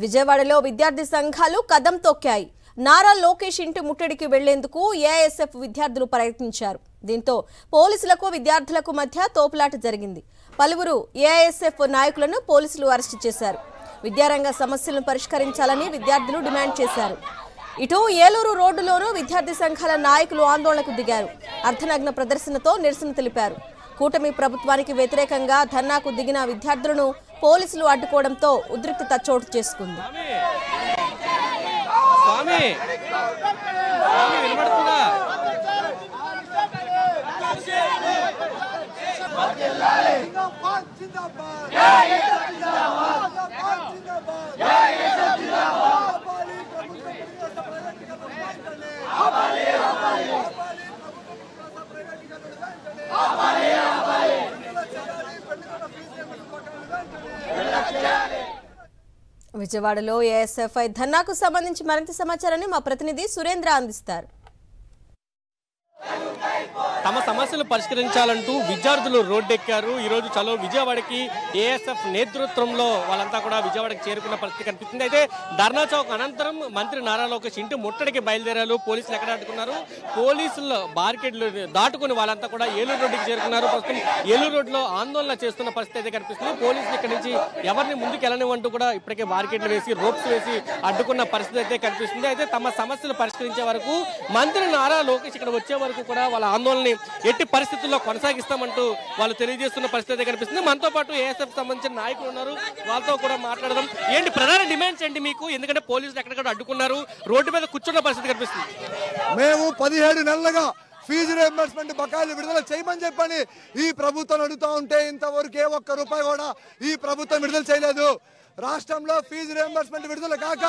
విజయవాడలో విద్యార్థి సంఘాలు కదం తొక్కాయి. నారా లోకేష్ ఇంటి ముట్టడికి వెళ్లేందుకు ఏఐఎస్ఎఫ్ విద్యార్థులు ప్రయత్నించారు. దీంతో పోలీసులకు విద్యార్థులకు మధ్య తోపులాట జరిగింది. పలువురు ఏఐఎస్ఎఫ్ నాయకులను పోలీసులు అరెస్టు చేశారు. విద్యారంగ సమస్యలను పరిష్కరించాలని విద్యార్థులు డిమాండ్ చేశారు. ఇటు ఏలూరు రోడ్డులోనూ విద్యార్థి సంఘాల నాయకులు ఆందోళనకు దిగారు. అర్ధనగ్న ప్రదర్శనతో నిరసన తెలిపారు. కూటమి ప్రభుత్వానికి వ్యతిరేకంగా ధర్నాకు దిగిన విద్యార్థులను పోలీసులు అడ్డుకోవడంతో ఉద్రిక్తత చోటు చేసుకుంది. విజయవాడలో ఏఎస్ఎఫ్ఐ ధర్నాకు సంబంధించి మరింత సమాచారాన్ని మా ప్రతినిధి సురేంద్ర అందిస్తారు. తమ సమస్యలు పరిష్కరించాలంటూ విద్యార్థులు రోడ్డెక్కారు. ఈరోజు చలో విజయవాడకి ఏఎస్ఎఫ్ నేతృత్వంలో వాళ్ళంతా కూడా విజయవాడకి చేరుకున్న పరిస్థితి కనిపిస్తుంది. అయితే ధర్నా చౌక్ అనంతరం మంత్రి నారా లోకేష్ ఇంటి ముట్టడికి బయలుదేరారు. పోలీసులు ఎక్కడ అడ్డుకున్నారు, పోలీసులు బార్కెట్లు దాటుకుని వాళ్ళంతా కూడా ఏలూరు రోడ్డుకి చేరుకున్నారు. ప్రస్తుతం ఏలూరు రోడ్లో ఆందోళన చేస్తున్న పరిస్థితి అయితే కనిపిస్తుంది. పోలీసులు ఇక్కడి నుంచి ఎవరిని ముందుకు వెళ్ళనివ్వంటూ కూడా ఇప్పటికే బార్కెట్లు వేసి రోప్స్ వేసి అడ్డుకున్న పరిస్థితి అయితే కనిపిస్తుంది. అయితే తమ సమస్యలు పరిష్కరించే వరకు మంత్రి నారా లోకేష్ ఇక్కడ వచ్చే వరకు కూడా వాళ్ళ ఆందోళన ఎట్టి పరిస్థితుల్లో కొనసాగిస్తామంటూ వాళ్ళు తెలియజేస్తున్న పరిస్థితి కనిపిస్తుంది. మనతో పాటు ఏఎస్ఎఫ్ సంబంధించిన నాయకులు ఉన్నారు, వాళ్ళతో కూడా మాట్లాడదాం. ఏంటి ప్రధాన డిమాండ్స్ ఏంటి మీకు? ఎందుకంటే పోలీసులు ఎక్కడెక్కడ అడ్డుకున్నారు, రోడ్డు మీద కూర్చున్న పరిస్థితి కనిపిస్తుంది. మేము 17 నెలలుగా ఫీజు రీయింబర్స్మెంట్ బకాయిలు విడుదల చేయమని చెప్పని ఈ ప్రభుత్వం అడుగుతూ ఉంటే ఇంతవరకు ఏ ఒక్క రూపాయి కూడా ఈ ప్రభుత్వం విడుదల చేయలేదు. రాష్ట్రంలో ఫీజు రీయింబర్స్మెంట్ విడుదల కాక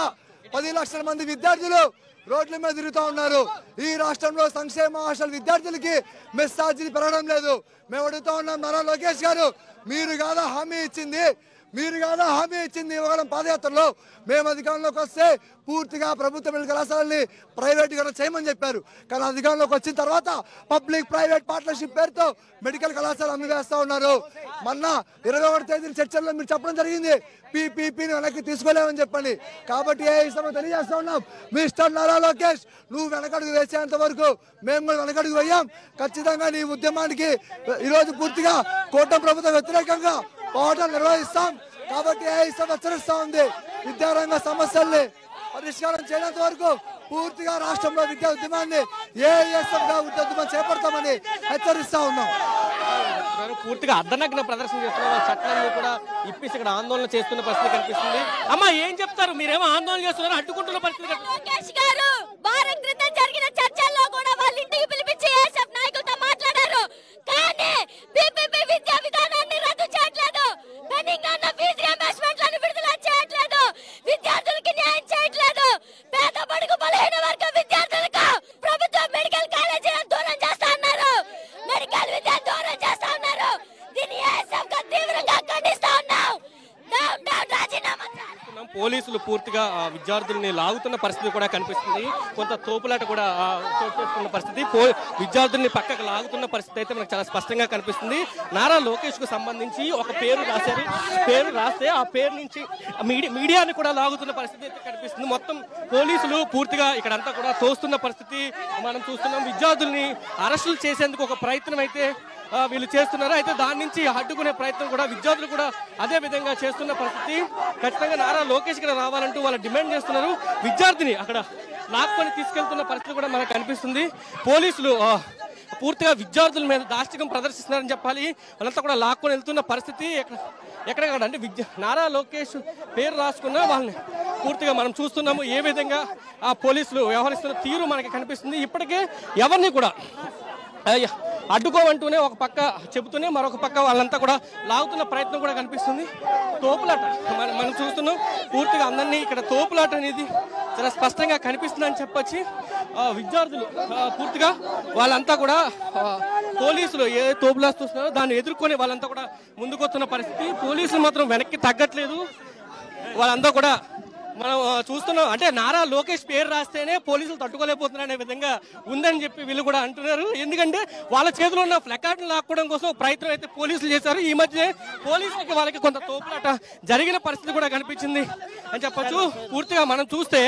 10 లక్షల మంది విద్యార్థులు రోడ్ల మీద తిరుగుతూ ఉన్నారు. ఈ రాష్ట్రంలో సంక్షేమ హాస్టల్ విద్యార్థులకి మెస్ ఛార్జీలు పెరగడం లేదు. మేము అడుగుతూ ఉన్నాం, నారా లోకేష్ గారు మీరు కాదా హామీ ఇచ్చింది, ఇవ్వగలం పాదయాత్రలో మేము అధికారంలోకి వస్తే పూర్తిగా ప్రభుత్వ మెడికల్ కళాశాలని ప్రైవేటుగా చేయమని చెప్పారు. కానీ అధికారంలోకి వచ్చిన తర్వాత పబ్లిక్ ప్రైవేట్ పార్ట్నర్షిప్ పేరుతో మెడికల్ కళాశాల అమ్మివేస్తూ ఉన్నారు. మొన్న 21వ తేదీన చర్చల్లో మీరు చెప్పడం జరిగింది పీపీపీని వెనక్కి తీసుకోలేమని చెప్పండి. కాబట్టి ఏ సమయం తెలియజేస్తా ఉన్నాం, మిస్టర్ నారా లోకేష్ నువ్వు వెనకడుగు వేసేంత వరకు మేము కూడా వెనకడుగు వేయాం. ఖచ్చితంగా నీ ఉద్యమానికి ఈరోజు పూర్తిగా కూటమి ప్రభుత్వం వ్యతిరేకంగా పోరాటాలు నిర్వహిస్తాం. కాబట్టి ఏఐఎస్ఎఫ్ హెచ్చరిస్తా ఉంది, విద్యారంగ సమస్యల్ని పరిష్కారం చేయనంత వరకు పూర్తిగా రాష్ట్రంలో విద్యా ఉద్యమాన్ని ఏఐఎస్ఎఫ్ గా ఉద్యమం చేపడతామని హెచ్చరిస్తా ఉన్నాం. పూర్తిగా అర్ధనగ్న ప్రదర్శన చేస్తున్న చట్టాన్ని కూడా ఇప్పిసి ఇక్కడ ఆందోళన చేస్తున్న పరిస్థితి కనిపిస్తుంది. అమ్మా ఏం చెప్తారు, మీరేమో ఆందోళన చేస్తున్నారు, అడ్డుకుంటున్న పరిస్థితి పోలీసులు పూర్తిగా విద్యార్థుల్ని లాగుతున్న పరిస్థితి కూడా కనిపిస్తుంది. కొంత తోపులాట కూడా చేస్తున్న పరిస్థితి, విద్యార్థుల్ని పక్కకు లాగుతున్న పరిస్థితి అయితే మనకు చాలా స్పష్టంగా కనిపిస్తుంది. నారా లోకేష్ కు సంబంధించి ఒక పేరు రాశారు, పేరు రాస్తే ఆ పేరు నుంచి మీడియాని కూడా లాగుతున్న పరిస్థితి అయితే కనిపిస్తుంది. మొత్తం పోలీసులు పూర్తిగా ఇక్కడంతా కూడా తోస్తున్న పరిస్థితి మనం చూస్తున్నాం. విద్యార్థుల్ని అరెస్టులు చేసేందుకు ఒక ప్రయత్నం అయితే వీళ్ళు చేస్తున్నారు. అయితే దాని నుంచి అడ్డుకునే ప్రయత్నం కూడా విద్యార్థులు కూడా అదే విధంగా చేస్తున్న పరిస్థితి. ఖచ్చితంగా నారా లోకేష్ ఇక్కడ రావాలంటూ వాళ్ళు డిమాండ్ చేస్తున్నారు. విద్యార్థిని అక్కడ లాక్కొని తీసుకెళ్తున్న పరిస్థితి కూడా మనకు కనిపిస్తుంది. పోలీసులు పూర్తిగా విద్యార్థుల మీద దాష్టికం ప్రదర్శిస్తున్నారని చెప్పాలి. వాళ్ళంతా కూడా లాక్కొని వెళ్తున్న పరిస్థితి. ఎక్కడెక్కడ అంటే నారా లోకేష్ పేరు రాసుకున్న వాళ్ళని పూర్తిగా మనం చూస్తున్నాము. ఏ విధంగా ఆ పోలీసులు వ్యవహరిస్తున్న తీరు మనకి కనిపిస్తుంది. ఇప్పటికే ఎవరిని కూడా అడ్డుకోవంటూనే ఒక పక్క చెబుతూనే మరొక పక్క వాళ్ళంతా కూడా లాగుతున్న ప్రయత్నం కూడా కనిపిస్తుంది. తోపులాట మనం చూస్తున్నాం. పూర్తిగా అందరినీ ఇక్కడ తోపులాట అనేది చాలా స్పష్టంగా కనిపిస్తుందని చెప్పొచ్చి విద్యార్థులు పూర్తిగా వాళ్ళంతా కూడా పోలీసులు ఏ తోపులాట చూస్తున్నారో దాన్ని ఎదుర్కొని వాళ్ళంతా కూడా ముందుకు వస్తున్న పరిస్థితి. పోలీసులు మాత్రం వెనక్కి తగ్గట్లేదు. వాళ్ళంతా కూడా మనం చూస్తున్నాం, అంటే నారా లోకేష్ పేరు రాస్తేనే పోలీసులు తట్టుకోలేకపోతున్నారు అనే విధంగా ఉందని చెప్పి వీళ్ళు కూడా అంటున్నారు. ఎందుకంటే వాళ్ళ చేతిలో ఉన్న ప్లకార్డులు లాక్కోవడం కోసం ప్రయత్నం అయితే పోలీసులు చేశారు. ఈ మధ్య పోలీసులకి వాళ్ళకి కొంత తోపులాట జరిగిన పరిస్థితి కూడా కనిపించింది అని చెప్పొచ్చు. పూర్తిగా మనం చూస్తే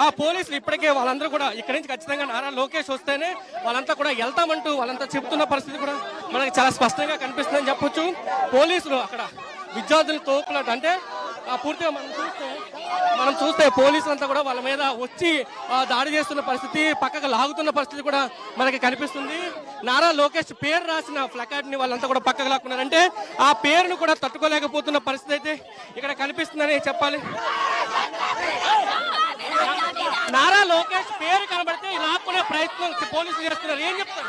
ఆ పోలీసులు ఇప్పటికే వాళ్ళందరూ కూడా ఇక్కడి నుంచి ఖచ్చితంగా నారా లోకేష్ వస్తేనే వాళ్ళంతా కూడా వెళ్తామంటూ వాళ్ళంతా చెప్తున్న పరిస్థితి కూడా మనకి చాలా స్పష్టంగా కనిపిస్తుందని చెప్పొచ్చు. పోలీసులు అక్కడ విద్యార్థులు తోపులాట, అంటే పూర్తిగా మనం చూస్తే పోలీసులు అంతా కూడా వాళ్ళ మీద వచ్చి దాడి చేస్తున్న పరిస్థితి, పక్కకు లాగుతున్న పరిస్థితి కూడా మనకి కనిపిస్తుంది. నారా లోకేష్ పేరు రాసిన ప్లకార్డ్ ని వాళ్ళంతా కూడా పక్కకు లాక్కున్నారు. అంటే ఆ పేరును కూడా తట్టుకోలేకపోతున్న పరిస్థితి అయితే ఇక్కడ కనిపిస్తుందని చెప్పాలి. నారా లోకేష్ పేరు కనబడితే లాక్కునే ప్రయత్నం పోలీసులు చేస్తున్నారు. ఏం చెప్తారు?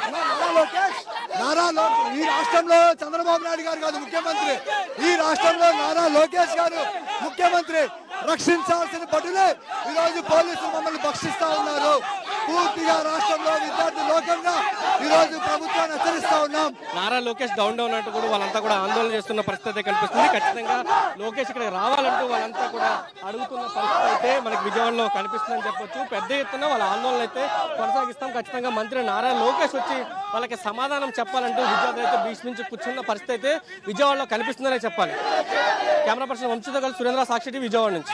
నారా లోకేష్ ఈ రాష్ట్రంలో చంద్రబాబు నాయుడు గారు కాదు ముఖ్యమంత్రి, ఈ రాష్ట్రంలో నారా లోకేష్ గారు ముఖ్యమంత్రి. రక్షించాల్సిన పట్టులే ఈరోజు పోలీసులు మమ్మల్ని భక్షిస్తా ఉన్నారు. పూర్తిగా రాష్ట్రంలో విద్యార్థి లోకంగా ఈరోజు ప్రభుత్వాన్ని హెచ్చరిస్తా ఉన్నాం. నారా లోకేష్ డౌన్ అంటూ కూడా వాళ్ళంతా కూడా ఆందోళన చేస్తున్న పరిస్థితి కనిపిస్తుంది. ఖచ్చితంగా లోకేష్ ఇక్కడ రావాలంటూ వాళ్ళంతా కూడా అడుగుతున్న పరిస్థితి అయితే మనకి విజయవాడలో కనిపిస్తుందని చెప్పొచ్చు. పెద్ద ఎత్తున వాళ్ళ ఆందోళన అయితే కొనసాగిస్తాం. ఖచ్చితంగా మంత్రి నారా లోకేష్ వచ్చి వాళ్ళకి సమాధానం చెప్పాలంటూ విద్యార్థులు అయితే బీచ్ నుంచి కూర్చున్న పరిస్థితి అయితే విజయవాడలో కనిపిస్తుందనే చెప్పాలి. కెమెరా పర్సన్ వంశీతో కలిసి సురేంద్ర, సాక్షి టీవీ, విజయవాడ నుంచి.